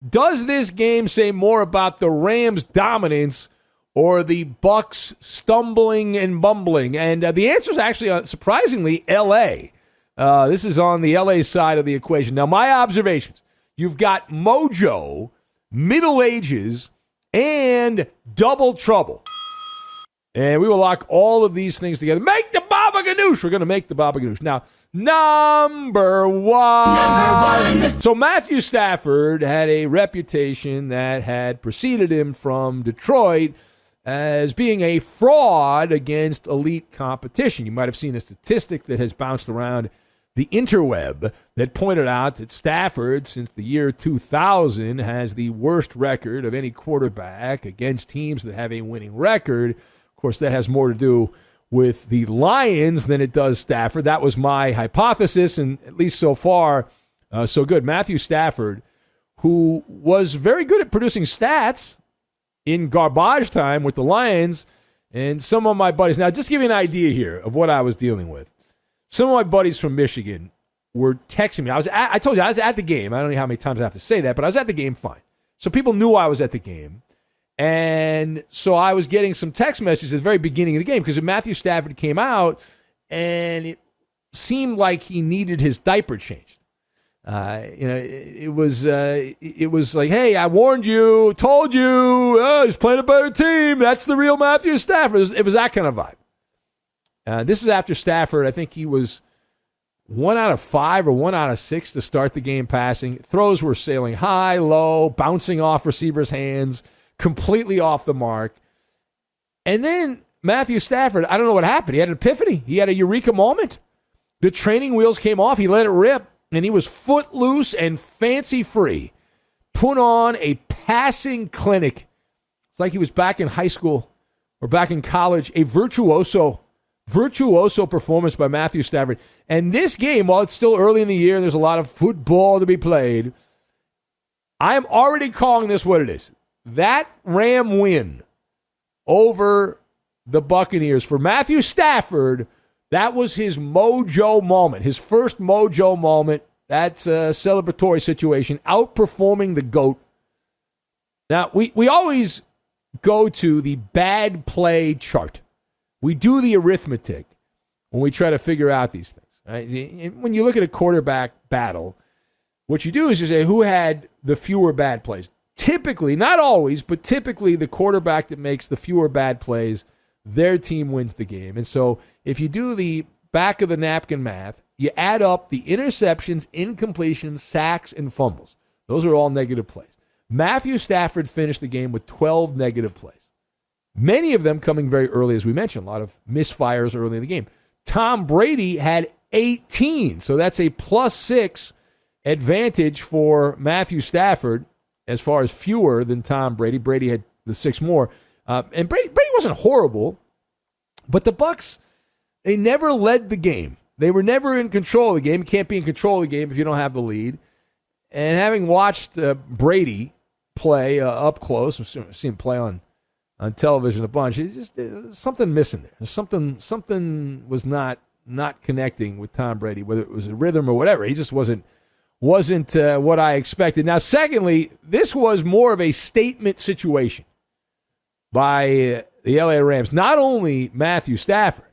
Does this game say more about the Rams' dominance or the Bucs stumbling and bumbling? And the answer is actually, surprisingly, L.A. This is on the L.A. side of the equation. Now, my observations. You've got mojo, Middle Ages, and double trouble. And we will lock all of these things together. Make the Baba Ganoush. We're going to make the Baba Ganoush. Now, Number one. So Matthew Stafford had a reputation that had preceded him from Detroit as being a fraud against elite competition. You might have seen a statistic that has bounced around the interweb that pointed out that Stafford, since the year 2000, has the worst record of any quarterback against teams that have a winning record. Of course, that has more to do with the Lions than it does Stafford. That was my hypothesis, and at least so far, so good. Matthew Stafford, who was very good at producing stats in garbage time with the Lions, and some of my buddies. Now, just to give you an idea here of what I was dealing with. Some of my buddies from Michigan were texting me. I told you, I was at the game. I don't know how many times I have to say that, but I was at the game fine. So people knew I was at the game. And so I was getting some text messages at the very beginning of the game because Matthew Stafford came out and it seemed like he needed his diaper changed. It was like, hey, I warned you, told you, he's playing a better team. That's the real Matthew Stafford. It was that kind of vibe. This is after Stafford. I think he was 1 out of 5 or 1 out of 6 to start the game passing. Throws were sailing high, low, bouncing off receivers' hands, completely off the mark. And then Matthew Stafford, I don't know what happened. He had an epiphany. He had a eureka moment. The training wheels came off. He let it rip, and he was footloose and fancy-free. Put on a passing clinic. It's like he was back in high school or back in college. A virtuoso performance by Matthew Stafford. And this game, while it's still early in the year and there's a lot of football to be played, I am already calling this what it is. That Ram win over the Buccaneers for Matthew Stafford, that was his mojo moment, his first mojo moment. That's a celebratory situation, outperforming the GOAT. Now, we always go to the bad play chart. We do the arithmetic when we try to figure out these things. Right? When you look at a quarterback battle, what you do is you say, who had the fewer bad plays? Typically, not always, but typically the quarterback that makes the fewer bad plays, their team wins the game. And so if you do the back of the napkin math, you add up the interceptions, incompletions, sacks, and fumbles. Those are all negative plays. Matthew Stafford finished the game with 12 negative plays. Many of them coming very early, as we mentioned. A lot of misfires early in the game. Tom Brady had 18, so that's a +6 advantage for Matthew Stafford as far as fewer than Tom Brady. Brady had the 6 more. And Brady wasn't horrible, but the Bucs, they never led the game. They were never in control of the game. You can't be in control of the game if you don't have the lead. And having watched Brady play up close, I've seen him play on television a bunch, it's just something missing there. Something was not connecting with Tom Brady, whether it was a rhythm or whatever. He just wasn't what I expected. Now, secondly, this was more of a statement situation by the LA Rams. Not only Matthew Stafford,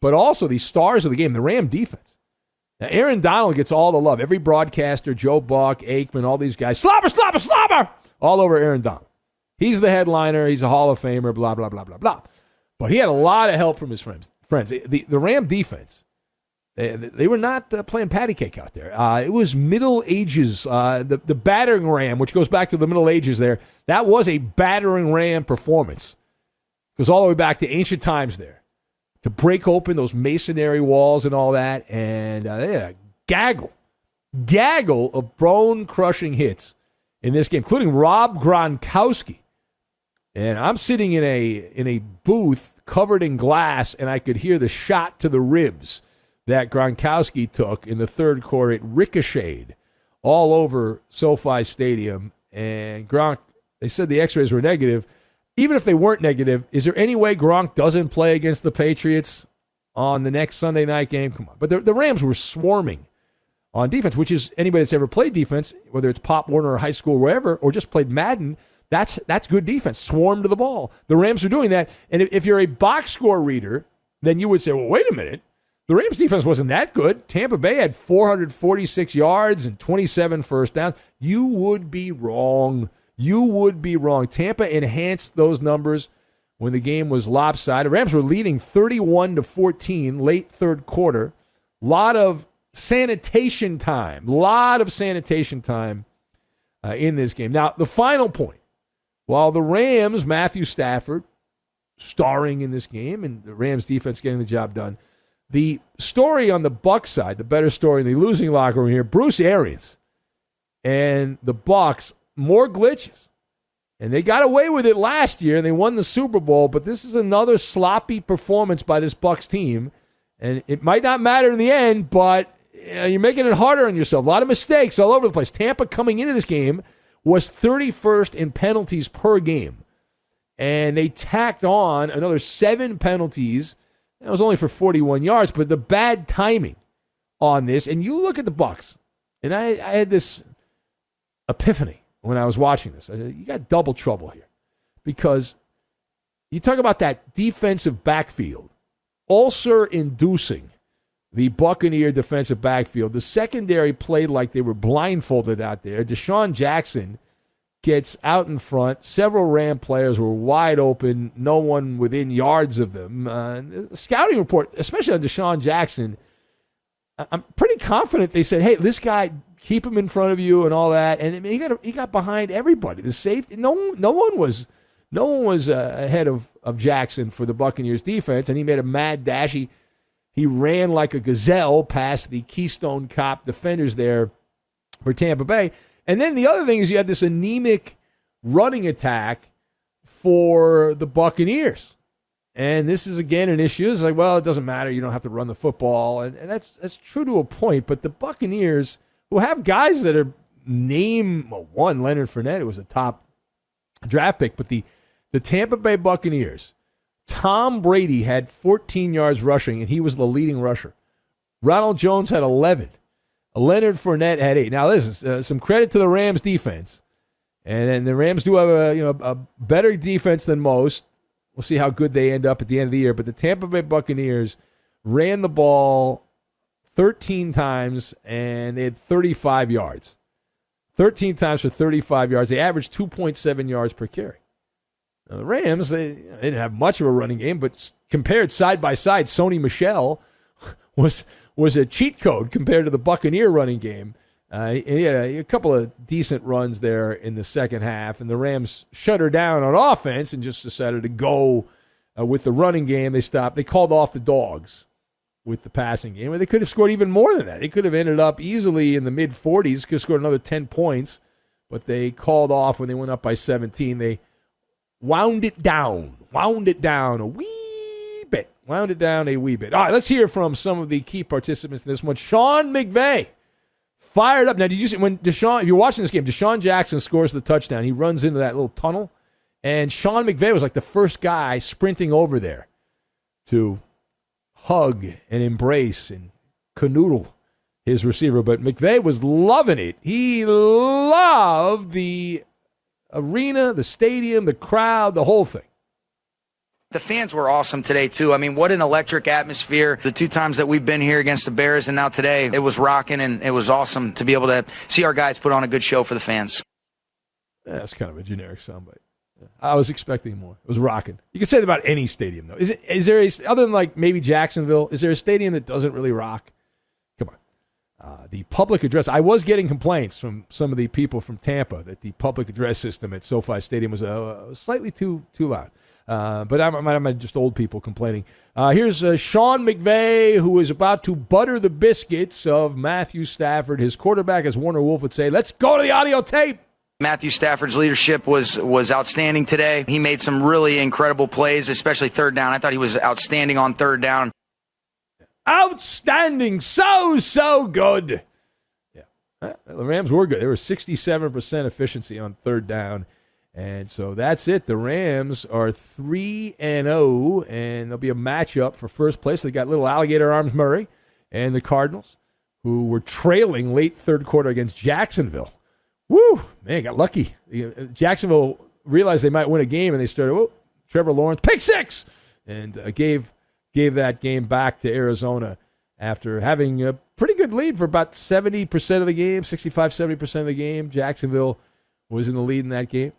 but also the stars of the game, the Ram defense. Now, Aaron Donald gets all the love. Every broadcaster, Joe Buck, Aikman, all these guys, slobber, all over Aaron Donald. He's the headliner. He's a Hall of Famer, blah, blah, blah, blah, blah. But he had a lot of help from his friends. The Ram defense, they were not playing patty cake out there. It was Middle Ages. The battering ram, which goes back to the Middle Ages there, that was a battering ram performance. It goes all the way back to ancient times there. To break open those masonry walls and all that. And they had a gaggle of bone-crushing hits in this game, including Rob Gronkowski. And I'm sitting in a booth covered in glass, and I could hear the shot to the ribs that Gronkowski took in the third quarter. It ricocheted all over SoFi Stadium. And Gronk, they said the x-rays were negative. Even if they weren't negative, is there any way Gronk doesn't play against the Patriots on the next Sunday night game? Come on. But the Rams were swarming on defense, which is anybody that's ever played defense, whether it's Pop Warner or high school or wherever, or just played Madden, that's good defense. Swarm to the ball. The Rams are doing that. And if you're a box score reader, then you would say, well, wait a minute. The Rams defense wasn't that good. Tampa Bay had 446 yards and 27 first downs. You would be wrong. You would be wrong. Tampa enhanced those numbers when the game was lopsided. Rams were leading 31-14 late third quarter. Lot of sanitation time in this game. Now, the final point. While the Rams, Matthew Stafford, starring in this game, and the Rams defense getting the job done, the story on the Bucs side, the better story in the losing locker room here, Bruce Arians and the Bucs, more glitches. And they got away with it last year, and they won the Super Bowl, but this is another sloppy performance by this Bucs team. And it might not matter in the end, but you're making it harder on yourself. A lot of mistakes all over the place. Tampa coming into this game was 31st in penalties per game. And they tacked on another 7 penalties. It was only for 41 yards, but the bad timing on this, and you look at the Bucs, and I had this epiphany when I was watching this. I said, you got double trouble here, because you talk about that defensive backfield, ulcer-inducing the Buccaneer defensive backfield. The secondary played like they were blindfolded out there. Deshaun Jackson gets out in front. Several Ram players were wide open. No one within yards of them. The scouting report, especially on Deshaun Jackson, I'm pretty confident they said, hey, this guy, keep him in front of you and all that. And I mean, he got behind everybody. The safety, no one was ahead of Jackson for the Buccaneers defense, and he made a mad dash. He ran like a gazelle past the Keystone Cop defenders there for Tampa Bay. And then the other thing is you had this anemic running attack for the Buccaneers. And this is, again, an issue. It's like, well, it doesn't matter. You don't have to run the football. And that's true to a point. But the Buccaneers, who have guys that are one, Leonard Fournette, it was a top draft pick. But the Tampa Bay Buccaneers, Tom Brady had 14 yards rushing, and he was the leading rusher. Ronald Jones had 11. Leonard Fournette had 8. Now, listen, some credit to the Rams defense. And the Rams do have a better defense than most. We'll see how good they end up at the end of the year. But the Tampa Bay Buccaneers ran the ball 13 times, and they had 35 yards. 13 times for 35 yards. They averaged 2.7 yards per carry. Now, the Rams, they didn't have much of a running game, but compared side by side, Sony Michel was a cheat code compared to the Buccaneer running game. He had a couple of decent runs there in the second half, and the Rams shut her down on offense and just decided to go with the running game. They called off the dogs with the passing game. They could have scored even more than that. They could have ended up easily in the mid-40s, could have scored another 10 points, but they called off when they went up by 17. They wound it down a wee bit. Wound it down a wee bit. All right, let's hear from some of the key participants in this one. Sean McVay fired up. Now, did you see when if you're watching this game, Deshaun Jackson scores the touchdown. He runs into that little tunnel, and Sean McVay was like the first guy sprinting over there to hug and embrace and canoodle his receiver. But McVay was loving it. He loved the arena, the stadium, the crowd, the whole thing. The fans were awesome today, too. I mean, what an electric atmosphere. The 2 times that we've been here against the Bears and now today, it was rocking, and it was awesome to be able to see our guys put on a good show for the fans. Yeah, that's kind of a generic soundbite. I was expecting more. It was rocking. You could say that about any stadium, though. Is there other than like maybe Jacksonville, is there a stadium that doesn't really rock? Come on. The public address. I was getting complaints from some of the people from Tampa that the public address system at SoFi Stadium was slightly too loud. But I'm just old people complaining. Here's Sean McVay, who is about to butter the biscuits of Matthew Stafford, his quarterback, as Warner Wolf would say. Let's go to the audio tape. Matthew Stafford's leadership was outstanding today. He made some really incredible plays, especially third down. I thought he was outstanding on third down. Outstanding. So good. Yeah. The Rams were good. They were 67% efficiency on third down. And so that's it. The Rams are 3-0, and there'll be a matchup for first place. They got little alligator arms Murray and the Cardinals, who were trailing late third quarter against Jacksonville. Woo, man, got lucky. Jacksonville realized they might win a game, and they started, Trevor Lawrence, pick six, and gave that game back to Arizona after having a pretty good lead for about 70% of the game, 65-70% of the game. Jacksonville was in the lead in that game.